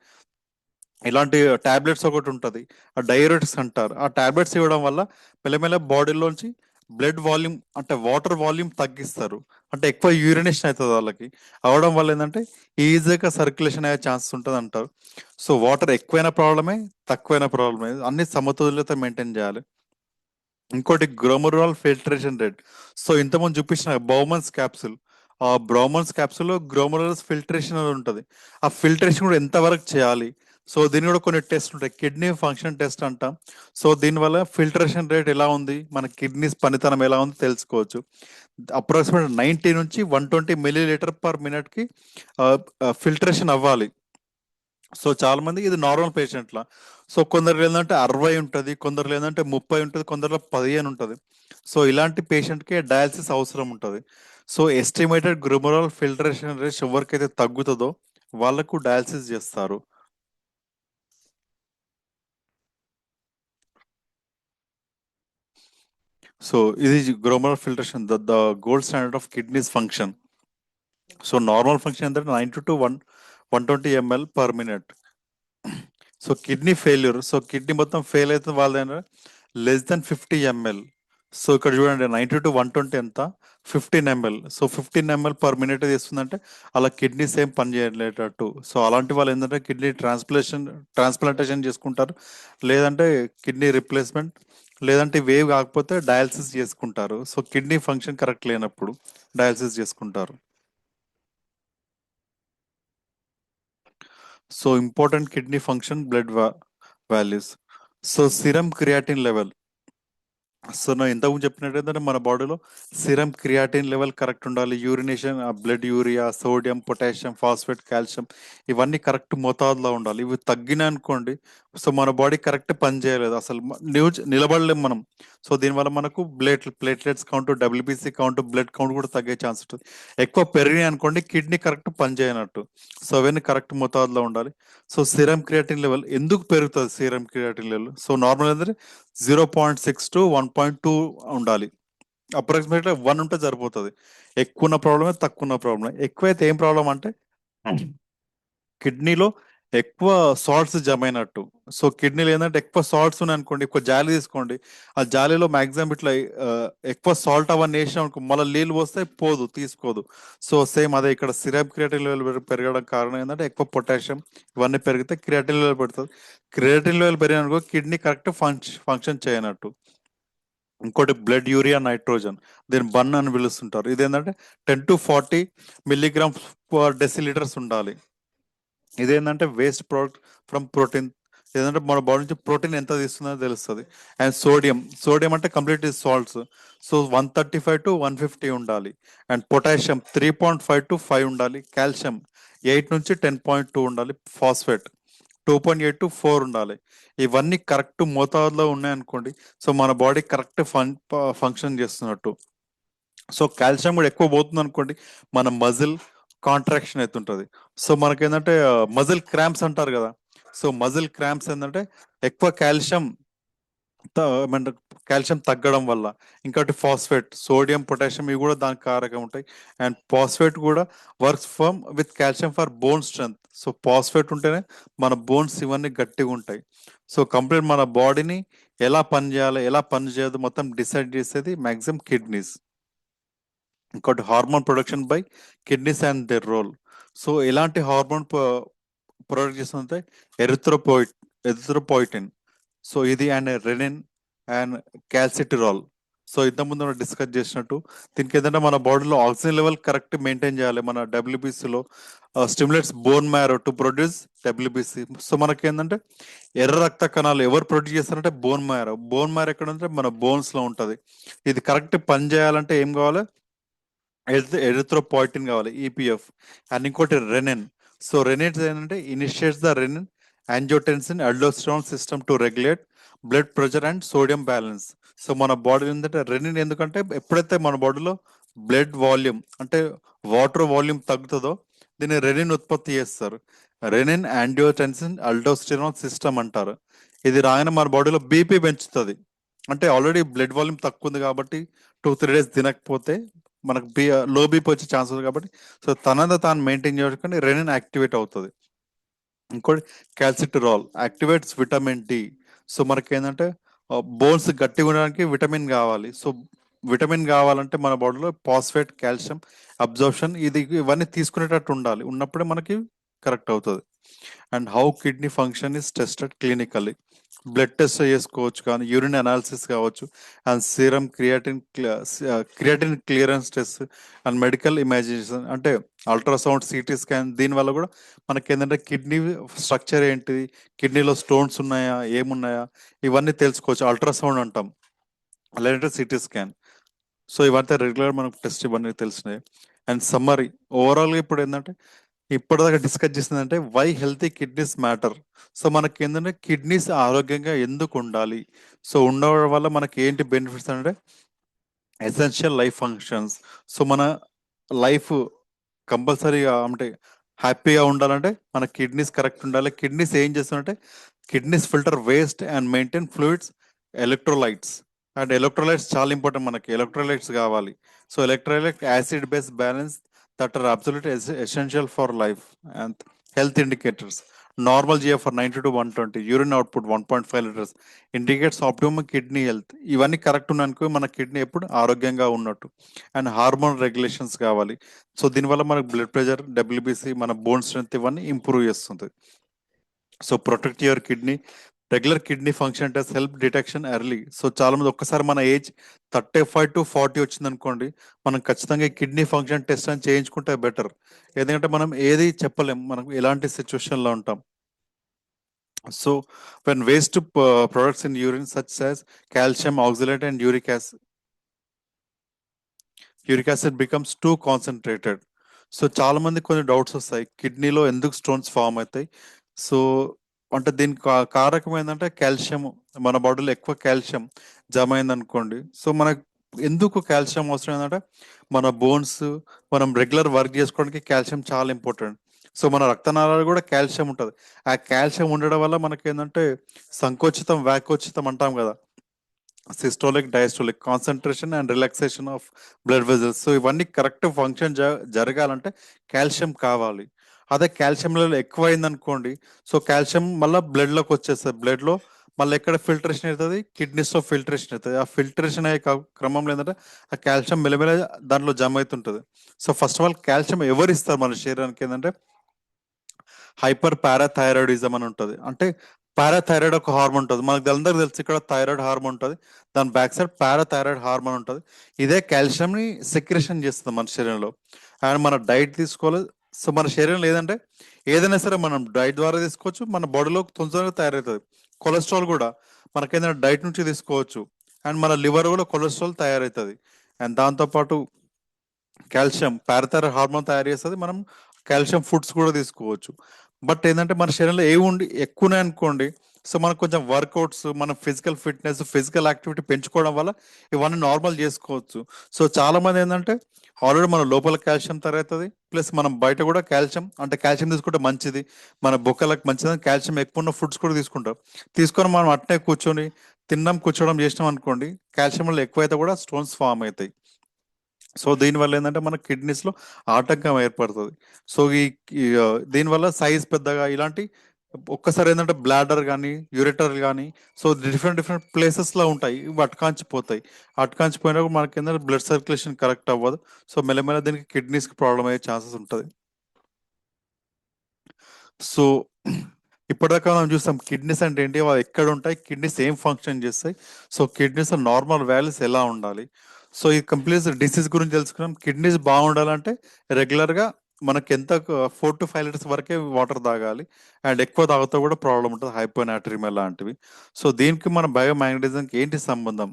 ఇలాంటి టాబ్లెట్స్ ఒకటి ఉంటుంది, ఆ డైయూరెటిక్స్ అంటారు. ఆ టాబ్లెట్స్ ఇవ్వడం వల్ల మెల్లమెల్ల బాడీలోంచి బ్లడ్ వాల్యూమ్ అంటే వాటర్ వాల్యూమ్ తగ్గిస్తారు. అంటే ఎక్కువ యూరినేషన్ అవుతుంది వాళ్ళకి. అవడం వల్ల ఏంటంటే ఈజీగా సర్క్యులేషన్ అయ్యే ఛాన్సెస్ ఉంటుంది అంటారు. సో వాటర్ ఎక్కువైన ప్రాబ్లమే, తక్కువైన ప్రాబ్లమే, అన్ని సమతుల్యత మెయింటైన్ చేయాలి. ఇంకోటి గ్రోమరులాల్ ఫిల్టరేషన్ రేట్. సో ఇంతకుముందు చూపించిన బౌమన్స్ క్యాప్సూల్, ఆ బ్రౌమన్స్ క్యాప్సూల్ గ్రోమరులస్ ఫిల్టరేషన్ అని ఉంటుంది. ఆ ఫిల్టరేషన్ కూడా ఎంతవరకు చేయాలి, సో దీని కూడా కొన్ని టెస్ట్ ఉంటాయి, కిడ్నీ ఫంక్షన్ టెస్ట్ అంటాం. సో దీనివల్ల ఫిల్టరేషన్ రేట్ ఎలా ఉంది, మన కిడ్నీస్ పనితనం ఎలా ఉంది తెలుసుకోవచ్చు. అప్రాక్సిమేట్ 90-120 ml/min ఫిల్టరేషన్ అవ్వాలి. సో చాలా మందికి ఇది నార్మల్ పేషెంట్ల. సో కొందరు ఏంటంటే 60 ఉంటుంది, కొందరు ఏంటంటే 30 ఉంటుంది, కొందరిలో 15 ఉంటుంది. సో ఇలాంటి పేషెంట్కి డయాలసిస్ అవసరం ఉంటుంది. So estimated glomerular filtration rate ఎవరికైతే తగ్గుతుందో వాళ్ళకు డయాలసిస్ చేస్తారు. సో ఇది glomerular filtration, the gold standard of kidneys function. So normal function ఏంటంటే 90-120 ml/min. So kidney failure, so kidney మొత్తం ఫెయిల్ అవుతుంది వాళ్ళ less than 50 ml. సో ఇక్కడ చూడండి 90-120 ఎంత, 15 ml. సో 15 ml/min చేస్తుందంటే అలా కిడ్నీస్ ఏం పని చేయలేటట్టు. సో అలాంటి వాళ్ళు ఏంటంటే కిడ్నీ ట్రాన్స్ప్లాంటేషన్ చేసుకుంటారు, లేదంటే కిడ్నీ రిప్లేస్మెంట్, లేదంటే వేవ్ కాకపోతే డయాలసిస్ చేసుకుంటారు. సో కిడ్నీ ఫంక్షన్ కరెక్ట్ లేనప్పుడు డయాలసిస్ చేసుకుంటారు. So important kidney function blood values. So serum creatinine level. So నేను ఇంతకుముందు చెప్పినట్టు ఏంటంటే మన బాడీలో సిరం క్రియాటిన్ లెవెల్ కరెక్ట్ ఉండాలి, urination blood urea, sodium, potassium, phosphate, calcium ఇవన్నీ కరెక్ట్ మోతాదులో ఉండాలి. ఇవి తగ్గినాయి అనుకోండి, సో మన బాడీ కరెక్ట్ పని చేయలేదు, అసలు నిలబడలేం మనం. సో దీనివల్ల మనకు platelets count, WBC count, blood count కూడా తగ్గే ఛాన్స్ ఉంటుంది. ఎక్కువ పెరిగినాయి అనుకోండి కిడ్నీ కరెక్ట్ పని చేయనట్టు. సో అవన్నీ కరెక్ట్ మోతాదులో ఉండాలి. సో సిరం క్రియాటిన్ లెవెల్ ఎందుకు పెరుగుతుంది, serum creatinine level so normal ఏంటంటే 0.6 to 1.2 ఉండాలి. అప్రాక్సిమేట్లీ 1 ఉంటే సరిపోతుంది. ఎక్కువ ఉన్న ప్రాబ్లమే, తక్కువ ఉన్న ప్రాబ్లమే. ఎక్కువైతే ఏం ప్రాబ్లం అంటే కిడ్నీలో ఎక్కువ సాల్ట్స్ జమ అయినట్టు. సో కిడ్నీలో ఏంటంటే ఎక్కువ సాల్ట్స్ ఉన్నాయి అనుకోండి, ఎక్కువ జాలి తీసుకోండి, ఆ జాలీలో మాక్సిమం ఇట్లా ఎక్కువ సాల్ట్ అవన్నీ వేసినాం అనుకో, మళ్ళీ నీళ్ళు పోస్తే పోదు, తీసుకోదు. సో సేమ్ అదే ఇక్కడ సిరప్ క్రియాటిన్ లెవెల్ పెరగడం కారణం ఏంటంటే ఎక్కువ పొటాషియం ఇవన్నీ పెరిగితే క్రియాటిన్ లెవెల్ పెడుతుంది. క్రియాటిన్ లెవెల్ పెరిగిననుకో కిడ్నీ కరెక్ట్ ఫంక్షన్ చేయనట్టు. ఇంకోటి బ్లడ్ యూరియా నైట్రోజన్, దీన్ని బన్ అని పిలుస్తుంటారు. ఇదేంటంటే 10 to 40 milligrams పర్ డెసిలీటర్స్ ఉండాలి. ఇదేంటంటే వేస్ట్ ప్రోడక్ట్ ఫ్రమ్ ప్రోటీన్, ఏదంటే మన బాడీ నుంచి ప్రోటీన్ ఎంత తీస్తుందో తెలుస్తుంది. అండ్ సోడియం, సోడియం అంటే కంప్లీట్ సాల్ట్స్, సో 135 to 150 ఉండాలి. అండ్ పొటాషియం 3.5 to 5 ఉండాలి. కాల్షియం 8 నుంచి 10.2 ఉండాలి. ఫాస్ఫేట్ 2.8 to 4 ఉండాలి. ఇవన్నీ కరెక్ట్ మోతాదులో ఉన్నాయనుకోండి, సో మన బాడీ కరెక్ట్ ఫంక్షన్ చేస్తున్నట్టు. సో కాల్షియం కూడా ఎక్కువ పోతుంది అనుకోండి, మన మజిల్ కాంట్రాక్షన్ అవుతుంటది. సో మనకేంటంటే మజిల్ క్రాంప్స్ అంటారు కదా. సో మజిల్ క్రాంప్స్ ఏంటంటే ఎక్కువ కాల్షియం కాల్షియం తగ్గడం వల్ల. ఇంకోటి ఫాస్ఫేట్, సోడియం పొటాషియం ఇవి కూడా దానికి కారకం ఉంటాయి. అండ్ ఫాస్ఫేట్ కూడా works from with calcium for bone strength. So phosphate ఉంటేనే మన బోన్స్ ఇవన్నీ గట్టిగా ఉంటాయి. సో కంప్లీట్ మన బాడీని ఎలా పని చేయాలి, ఎలా పని చేయదు మొత్తం డిసైడ్ చేసేది మ్యాక్సిమం కిడ్నీస్. ఇంకోటి hormone production by kidneys and their role. So ఎలాంటి హార్మోన్ ప్రొడక్ట్ చేస్తుందంటే ఎరిథ్రోపోయిట్ ఎరిథ్రోపోయిటిన్. సో ఇది and renin and calcitriol. So ఇంతకుముందు మనం డిస్కస్ చేసినట్టు దీనికి ఏంటంటే మన బాడీలో ఆక్సిజన్ లెవెల్ కరెక్ట్ మెయింటైన్ చేయాలి. మన డబ్ల్యూబీసీలో stimulates bone marrow to produce WBC. So మనకి ఏంటంటే ఎర్ర రక్త కణాలు ఎవరు ప్రొడ్యూస్ చేస్తారంటే బోన్ మ్యారో. బోన్ మ్యారో ఎక్కడ ఉంటే మన బోన్స్ లో ఉంటది. ఇది కరెక్ట్ పని చేయాలంటే ఏం కావాలి, ఎరిథ్రోపాయిటిన్ కావాలి, ఈపీఎఫ్. అండ్ ఇంకోటి రెనిన్. సో రెనిన్ ఏంటంటే initiates the renin angiotensin aldosterone system to regulate blood pressure and sodium balance. So మన బాడీ ఏంటంటే రెనిన్ ఎందుకంటే ఎప్పుడైతే మన బాడీలో బ్లడ్ వాల్యూమ్ అంటే వాటర్ వాల్యూమ్ తగ్గుతుందో దీన్ని రెనిన్ ఉత్పత్తి చేస్తారు. రెనిన్ యాంజియోటెన్సిన్ అల్డోస్టెరాన్ సిస్టమ్ అంటారు. ఇది రాగానే మన బాడీలో బీపీ పెంచుతుంది. అంటే ఆల్రెడీ బ్లడ్ వాల్యూమ్ తక్కువ ఉంది కాబట్టి 2-3 days తినకపోతే మనకు లో బీపీ వచ్చే ఛాన్స్ ఉంది కాబట్టి, సో తనంతా తాను మెయింటైన్ చేసుకొని రెనిన్ యాక్టివేట్ అవుతుంది. ఇంకోటి క్యాల్సిట్రాల్ యాక్టివేట్స్ విటమిన్ డి. సో మనకి ఏంటంటే బోన్స్ గట్టిగా ఉండడానికి విటమిన్ కావాలి. సో విటమిన్ కావాలంటే మన బాడీలో ఫాస్ఫేట్, కాల్షియం అబ్జార్ప్షన్ ఇవన్నీ తీసుకునేటట్టు ఉండాలి. ఉన్నప్పుడే మనకి కరెక్ట్ అవుతుంది. And how kidney function is tested clinically. Blood test చేసుకోవచ్చు, కానీ యూరిన్ అనాలిసిస్ కావచ్చు, and serum creatinine clearance test, and medical imagination అంటే అల్ట్రాసౌండ్, సిటీ స్కాన్. దీనివల్ల కూడా మనకి ఏంటంటే కిడ్నీ స్ట్రక్చర్ ఏంటి, కిడ్నీలో స్టోన్స్ ఉన్నాయా ఏమున్నాయా ఇవన్నీ తెలుసుకోవచ్చు. అల్ట్రాసౌండ్ అంటాం, లేదంటే సిటీ స్కాన్. సో ఇవంతా రెగ్యులర్ మనకు టెస్ట్ ఇవన్నీ తెలిసినాయి. అండ్ సమ్మరీ ఓవరాల్గా ఇప్పుడు ఏంటంటే ఇప్పటిదాకా డిస్కస్ చేసిందంటే why healthy kidneys matter. So మనకి ఏంటంటే కిడ్నీస్ ఆరోగ్యంగా ఎందుకు ఉండాలి, సో ఉండడం వల్ల మనకి ఏంటి బెనిఫిట్స్ అంటే ఎసెన్షియల్ లైఫ్ ఫంక్షన్స్. సో మన లైఫ్ కంపల్సరీగా అంటే హ్యాపీగా ఉండాలంటే మన కిడ్నీస్ కరెక్ట్ ఉండాలి. కిడ్నీస్ ఏం చేస్తుందంటే kidneys filter waste and maintain fluids, electrolytes. And electrolytes చాలా ఇంపార్టెంట్, మనకి ఎలక్ట్రోలైట్స్ కావాలి. So electrolyte acid base balance that are absolute essential for life. And health indicators normal GFR 90 to 120, urine output 1.5 liters indicates optimum kidney health. ఇవన్నీ correct ఉన్నాయనుకో మన kidney ఎప్పుడు ఆరోగ్యంగా ఉన్నట్టు. And hormone regulations కావాలి. So దీనివల్ల మనకు బ్లడ్ ప్రెషర్, డబ్ల్యూబీసీ, మన బోన్ స్ట్రెంత్ ఇవన్నీ ఇంప్రూవ్ చేస్తుంది. So protect your kidney. Regular kidney function test help detection early. So చాలా మంది ఒక్కసారి మన ఏజ్ 35 to 40 వచ్చింది అనుకోండి, మనం ఖచ్చితంగా కిడ్నీ ఫంక్షన్ టెస్ట్ అని చేయించుకుంటే బెటర్. ఎందుకంటే మనం ఏది చెప్పలేం, మనం ఎలాంటి సిచ్యువేషన్లో ఉంటాం. So when waste products in urine such as calcium oxalate and uric acid becomes two concentrated. So చాలా మంది కొన్ని డౌట్స్ వస్తాయి, కిడ్నీలో ఎందుకు స్టోన్స్ ఫామ్ అవుతాయి. సో అంటే దీనికి కారకం ఏంటంటే కాల్షియం. మన బాడీలో ఎక్కువ కాల్షియం జమ అయింది అనుకోండి, సో మనకు ఎందుకు కాల్షియం అవసరం ఏంటంటే మన బోన్స్, మనం రెగ్యులర్ వర్క్ చేసుకోవడానికి కాల్షియం చాలా ఇంపార్టెంట్. సో మన రక్తనాళాలు కూడా కాల్షియం ఉంటుంది. ఆ కాల్షియం ఉండడం వల్ల మనకి ఏంటంటే సంకోచితం, వ్యాకోచితం అంటాం కదా, systolic, diastolic, concentration and relaxation of blood vessels. So ఇవన్నీ కరెక్ట్ ఫంక్షన్ జరగాలంటే కాల్షియం కావాలి. అదే కాల్షియం లెవెల్ ఎక్కువ అయింది అనుకోండి, సో కాల్షియం మళ్ళీ బ్లడ్లోకి వచ్చేస్తుంది. బ్లడ్లో మళ్ళీ ఎక్కడ ఫిల్టరేషన్ అవుతుంది, కిడ్నీస్లో ఫిల్టరేషన్ అవుతుంది. ఆ ఫిల్టరేషన్ అయ్యే క్రమంలో ఏంటంటే ఆ కాల్షియం మెల్లమెల్ల దాంట్లో జమ అవుతుంటుంది. So first of all calcium ఎవరు ఇస్తారు మన శరీరానికి ఏంటంటే హైపర్ పారాథైరాయిడిజం అని ఉంటుంది. అంటే పారాథైరాయిడ్ ఒక హార్మోన్ ఉంటుంది, మనకు అందరికి తెలుసు ఇక్కడ థైరాయిడ్ హార్మోన్ ఉంటుంది, దాని బ్యాక్ సైడ్ పారాథైరాయిడ్ హార్మోన్ ఉంటుంది. ఇదే కాల్షియంని సెక్రేషన్ చేస్తుంది మన శరీరంలో. అండ్ మన డైట్ తీసుకోవాలి. సో మన శరీరంలో ఏదంటే ఏదైనా సరే మనం డైట్ ద్వారా తీసుకోవచ్చు, మన బాడీలో తొందరగా తయారవుతుంది. కొలెస్ట్రాల్ కూడా మనకేదైనా డైట్ నుంచి తీసుకోవచ్చు. అండ్ మన లివర్ కూడా కొలెస్ట్రాల్ తయారవుతుంది. అండ్ దాంతోపాటు కాల్షియం పారాథైరాయిడ్ హార్మోన్ తయారు చేస్తుంది, మనం కాల్షియం ఫుడ్స్ కూడా తీసుకోవచ్చు. బట్ ఏంటంటే మన శరీరంలో ఏ ఉండి ఎక్కువనే అనుకోండి, సో మనకు కొంచెం వర్కౌట్స్, మన ఫిజికల్ ఫిట్నెస్, ఫిజికల్ యాక్టివిటీ పెంచుకోవడం వల్ల ఇవన్నీ నార్మల్ చేసుకోవచ్చు. సో చాలా మంది ఏంటంటే ఆల్రెడీ మన లోపల కాల్షియం తయారవుతుంది, ప్లస్ మనం బయట కూడా కాల్షియం, అంటే కాల్షియం తీసుకుంటే మంచిది, మన బొక్కలకు మంచిదని కాల్షియం ఎక్కువ ఉన్న ఫుడ్స్ కూడా తీసుకుంటాం. తీసుకొని మనం అట్నే కూర్చొని తిన్నాం కూర్చోవడం చేసినాం అనుకోండి, కాల్షియం వల్ల ఎక్కువైతే కూడా స్టోన్స్ ఫామ్ అవుతాయి. సో దీనివల్ల ఏంటంటే మన కిడ్నీస్ లో ఆటంకం ఏర్పడుతుంది. సో దీనివల్ల సైజ్ పెద్దగా ఇలాంటి ఒక్కసారి ఏంటంటే బ్లాడర్ కానీ యూరిటర్ కానీ, సో డిఫరెంట్ డిఫరెంట్ ప్లేసెస్ లో ఉంటాయి, ఇవి అటకాంచిపోతాయి. అటకాంచిపోయినప్పుడు మనకి ఏంటంటే బ్లడ్ సర్క్యులేషన్ కరెక్ట్ అవ్వదు. సో మెల్లమెల్ల దీనికి కిడ్నీస్ కి ప్రాబ్లం అయ్యే ఛాన్సెస్ ఉంటుంది. సో ఇప్పటిదాకా మనం చూస్తాం కిడ్నీస్ అంటే ఏంటి, అవి ఎక్కడ ఉంటాయి, కిడ్నీస్ ఏం ఫంక్షన్ చేస్తాయి, సో కిడ్నీస్ నార్మల్ వాల్యూస్ ఎలా ఉండాలి. సో ఈ కంప్లీట్ డిసీజ్ గురించి తెలుసుకున్నాం. కిడ్నీస్ బాగుండాలంటే రెగ్యులర్గా మనకి ఎంత 4 to 5 లీటర్స్ వరకే వాటర్ తాగాలి. అండ్ ఎక్కువ తాగితే కూడా ప్రాబ్లం ఉంటుంది, హైపోనాట్రిమియా లాంటివి. సో దీనికి మన బయోమాగ్నటిజంకి ఏంటి సంబంధం?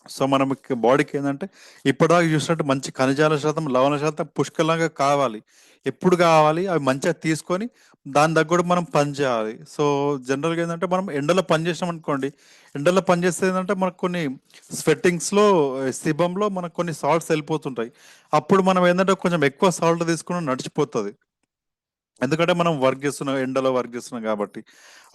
సో మనం బాడీకి ఏంటంటే ఇప్పటిదాకా చూసినట్టు మంచి ఖనిజాల శాతం, లవణ శాతం పుష్కలంగా కావాలి. ఎప్పుడు కావాలి అవి మంచిగా తీసుకొని దాని దగ్గర కూడా మనం పని చేయాలి. సో జనరల్గా ఏంటంటే మనం ఎండలో పని చేసినాం అనుకోండి, ఎండలో పని చేస్తే ఏంటంటే మనకు కొన్ని స్వెట్టింగ్స్లో, సిబంలో మనకు కొన్ని సాల్ట్స్ వెళ్ళిపోతుంటాయి. అప్పుడు మనం ఏంటంటే కొంచెం ఎక్కువ సాల్ట్ తీసుకుని నడిచిపోతుంది, ఎందుకంటే మనం వర్క్ చేస్తున్నాం, ఎండలో వర్క్ చేస్తున్నాం కాబట్టి.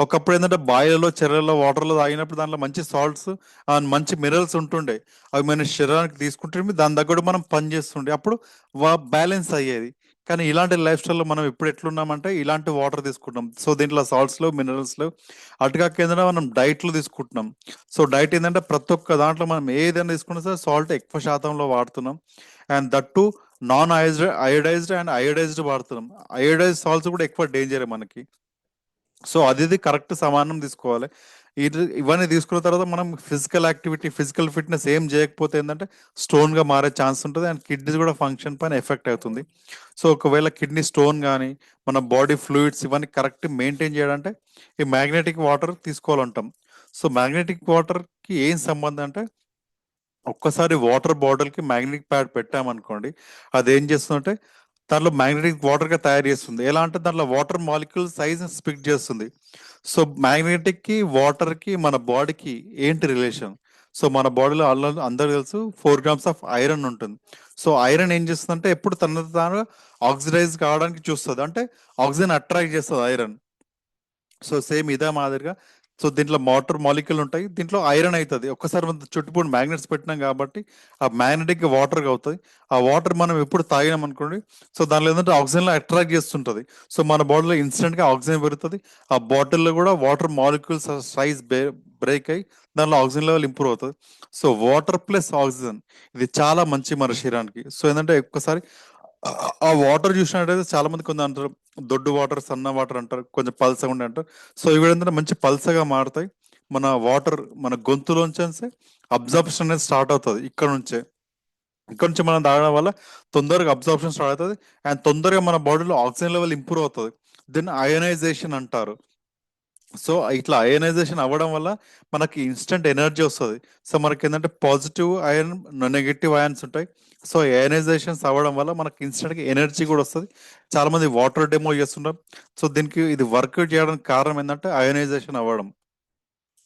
ఒకప్పుడు ఏంటంటే బాయిలలో, చెర్రల్లో, వాటర్లో తాగినప్పుడు దాంట్లో మంచి సాల్ట్స్ అండ్ మంచి మినరల్స్ ఉంటుండే, అవి మన శరీరానికి తీసుకుంటుండే, దాని దగ్గర మనం పని చేస్తుండే, అప్పుడు బ్యాలెన్స్ అయ్యేది. కానీ ఇలాంటి లైఫ్ స్టైల్లో మనం ఇప్పుడు ఎట్లున్నామంటే ఇలాంటి వాటర్ తీసుకుంటాం, సో దీంట్లో సాల్ట్స్లో, మినరల్స్లో, అటుగా ఏంటంటే మనం డైట్లో తీసుకుంటున్నాం. సో డైట్ ఏంటంటే ప్రతి ఒక్క దాంట్లో మనం ఏదైనా తీసుకున్నా సరే సాల్ట్ ఎక్కువ శాతంలో వాడుతున్నాం. And that non iodized and iodized వాడుతున్నాం. అయోడైజ్ సాల్ట్స్ కూడా ఎక్కువ డేంజరే మనకి. సో అది కరెక్ట్ సమానం తీసుకోవాలి. ఇవన్నీ తీసుకున్న తర్వాత మనం ఫిజికల్ యాక్టివిటీ, ఫిజికల్ ఫిట్నెస్ ఏం చేయకపోతే ఏంటంటే స్టోన్ గా మారే ఛాన్స్ ఉంటుంది, అండ్ కిడ్నీస్ కూడా ఫంక్షన్ పైన ఎఫెక్ట్ అవుతుంది. సో ఒకవేళ కిడ్నీ స్టోన్ కానీ మన బాడీ ఫ్లూయిడ్స్ ఇవన్నీ కరెక్ట్ మెయింటైన్ చేయాలంటే ఈ మ్యాగ్నెటిక్ వాటర్ తీసుకోవాలంటాం. సో మ్యాగ్నెటిక్ వాటర్ కి ఏం సంబంధం అంటే, ఒక్కసారి వాటర్ బాటిల్ కి మ్యాగ్నెటిక్ ప్యాడ్ పెట్టామనుకోండి, అది ఏం చేస్తుందంటే దాంట్లో మ్యాగ్నెటిక్ వాటర్ గా తయారు చేస్తుంది. ఎలా అంటే దాంట్లో వాటర్ మాలిక్యూల్ సైజ్ స్ప్లిట్ చేస్తుంది. సో మ్యాగ్నెటిక్ కి వాటర్ కి మన బాడీకి ఏంటి రిలేషన్? సో మన బాడీలో అందరూ తెలుసు 4 grams ఆఫ్ ఐరన్ ఉంటుంది. సో ఐరన్ ఏం చేస్తుందంటే ఎప్పుడు తన తాను ఆక్సిడైజ్ కావడానికి చూస్తుంది, అంటే ఆక్సిజన్ అట్రాక్ట్ చేస్తుంది ఐరన్. సో సేమ్ ఇదే మాదిరిగా, సో దీంట్లో వాటర్ మాలిక్యూల్ ఉంటాయి, దీంట్లో ఐరన్ అవుతుంది. ఒక్కసారి మనం చుట్టుపూడి మ్యాగ్నెట్స్ పెట్టినాం కాబట్టి ఆ మ్యాగ్నెటిక్ వాటర్ అవుతుంది. ఆ వాటర్ మనం ఎప్పుడు తాగినాం అనుకోండి, సో దానిలో ఏంటంటే ఆక్సిజన్ అట్రాక్ట్ చేస్తుంటది. సో మన బాడీలో ఇన్స్టెంట్ గా ఆక్సిజన్ పెరుగుతుంది. ఆ బాటిల్లో కూడా వాటర్ మాలిక్యూల్స్ సైజ్ బ్రేక్ అయ్యి దానిలో ఆక్సిజన్ లెవెల్ ఇంప్రూవ్ అవుతుంది. సో వాటర్ ప్లస్ ఆక్సిజన్ ఇది చాలా మంచి మన శరీరానికి. సో ఏంటంటే ఒక్కసారి ఆ వాటర్ చూసినట్టయితే చాలా మంది కొంచెం అంటారు దొడ్డు వాటర్, సన్న వాటర్ అంటారు, కొంచెం పల్సగా ఉండి అంటారు. సో ఇవి ఏంటంటే మంచి పల్సగా మారుతాయి. మన వాటర్ మన గొంతులోంచే అబ్జర్ప్షన్ అనేది స్టార్ట్ అవుతుంది. ఇక్కడ నుంచి మనం తాగడం వల్ల తొందరగా అబ్జర్ప్షన్ స్టార్ట్ అవుతుంది, అండ్ తొందరగా మన బాడీలో ఆక్సిజన్ లెవెల్ ఇంప్రూవ్ అవుతుంది. దీన్ని అయోనైజేషన్ అంటారు. సో ఇట్లా అయనైజేషన్ అవ్వడం వల్ల మనకి ఇన్స్టెంట్ ఎనర్జీ వస్తుంది. సో మనకి ఏంటంటే పాజిటివ్ అయన్, నెగటివ్ అయాన్స్ ఉంటాయి. సో అయనైజేషన్స్ అవ్వడం వల్ల మనకి ఇన్స్టెంట్గా ఎనర్జీ కూడా వస్తుంది. చాలా మంది వాటర్ డెమో చేస్తుంటారు. సో దీనికి ఇది వర్క్ చేయడానికి కారణం ఏంటంటే అయనైజేషన్ అవ్వడం.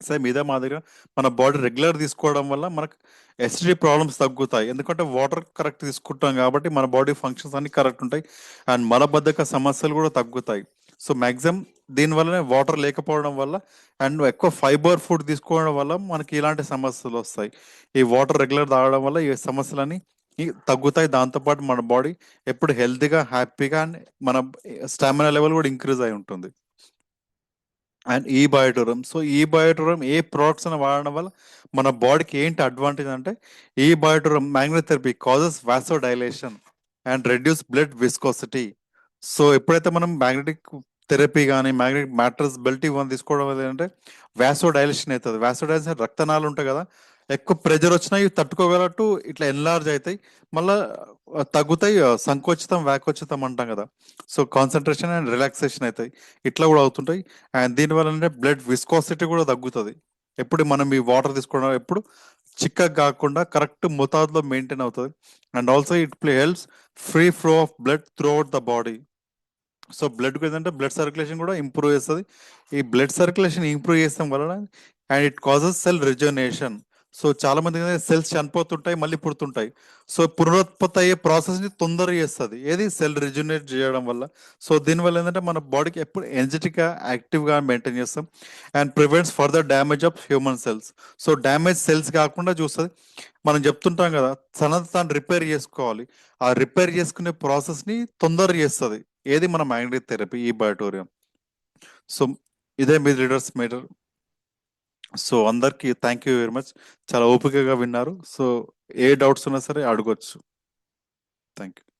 సేమ్ ఇదే మాదిరిగా మన బాడీ రెగ్యులర్ తీసుకోవడం వల్ల మనకు ఎసిడిటీ ప్రాబ్లమ్స్ తగ్గుతాయి, ఎందుకంటే వాటర్ కరెక్ట్ తీసుకుంటాం కాబట్టి మన బాడీ ఫంక్షన్స్ అన్ని కరెక్ట్ ఉంటాయి. అండ్ మలబద్ధక సమస్యలు కూడా తగ్గుతాయి. సో మ్యాక్సిమం దీనివల్లనే వాటర్ లేకపోవడం వల్ల అండ్ ఎక్కువ ఫైబర్ ఫుడ్ తీసుకోవడం వల్ల మనకి ఇలాంటి సమస్యలు వస్తాయి. ఈ వాటర్ రెగ్యులర్ తాగడం వల్ల ఈ సమస్యలని తగ్గుతాయి. దాంతోపాటు మన బాడీ ఎప్పుడు హెల్తీగా, హ్యాపీగా అండ్ మన స్టామినా లెవెల్ కూడా ఇంక్రీజ్ అయి ఉంటుంది. అండ్ ఈ బయోటోరం, సో ఈ బయోటోరం ఏ ప్రోడక్ట్స్ అని వాడడం వల్ల మన బాడీకి ఏంటి అడ్వాంటేజ్ అంటే, ఈ బయోటోరం magnet therapy causes vasodilation and reduce blood viscosity. So ఎప్పుడైతే మనం మ్యాగ్నెటిక్ థెరపీ గానీ, మ్యాగ్నెటిక్ మ్యాట్రెస్ బెల్ట్ ఇవన్నీ తీసుకోవడం వల్ల ఏంటంటే వాసో డైలేషన్ అయితది. వాసో డైలేషన్ రక్తనాళాలు ఉంటాయి గదా! ఎక్కువ ప్రెషర్ వచ్చినా ఇవి తట్టుకోగలట్టు ఇట్లా ఎన్లార్జ్ అయితాయి. మళ్ళా తగ్గుతాయి. సంకోచితం, వ్యాకోచితం అంటాం గదా! సో, కాన్సంట్రేషన్ అండ్ రిలాక్సేషన్ అయితాయి. ఇట్లా గూడా అవుతుంటాయి. అండ్ దీనివల్ల ఏంటంటే బ్లడ్ విస్కోసిటీ గూడా తగ్గుతది. ఎప్పుడు మనం ఈ వాటర్ తీసుకోవడం ఎప్పుడు చిక్కగా గాకుండా కరెక్ట్ మోతాదులో మెయింటైన్ అవుతది. And also it helps free flow of blood throughout the body. So blood ఏంటంటే బ్లడ్ సర్క్యులేషన్ కూడా ఇంప్రూవ్ చేస్తుంది. ఈ బ్లడ్ సర్క్యులేషన్ ఇంప్రూవ్ చేస్తాం వలన and it causes cell regeneration. So చాలా మంది సెల్స్ చనిపోతుంటాయి, మళ్ళీ పుడుతుంటాయి. సో పునరుత్పత్తి అయ్యే ప్రాసెస్ ని తొందరగా చేస్తుంది ఏది సెల్ రిజనరేట్ చేయడం వల్ల. సో దీనివల్ల ఏంటంటే మన బాడీకి ఎప్పుడు ఎనర్జెటిక్ గా యాక్టివ్ గా మెయింటైన్ చేస్తాం. And prevents further damage of human cells. So damage cells కాకుండా చూస్తుంది. మనం చెప్తుంటాం కదా, తనది తాను రిపేర్ చేసుకోవాలి. ఆ రిపేర్ చేసుకునే ప్రాసెస్ ని తొందరగా చేస్తుంది ఏది మన మ్యాగ్నెటిక్ థెరపీ, ఈ బయోటోరియం. సో ఇదే మీ లీడర్స్ మీటర్. సో అందరికి థ్యాంక్ యూ వెరీ మచ్. చాలా ఓపికగా విన్నారు. సో ఏ డౌట్స్ ఉన్నా సరే అడగొచ్చు. Thank you.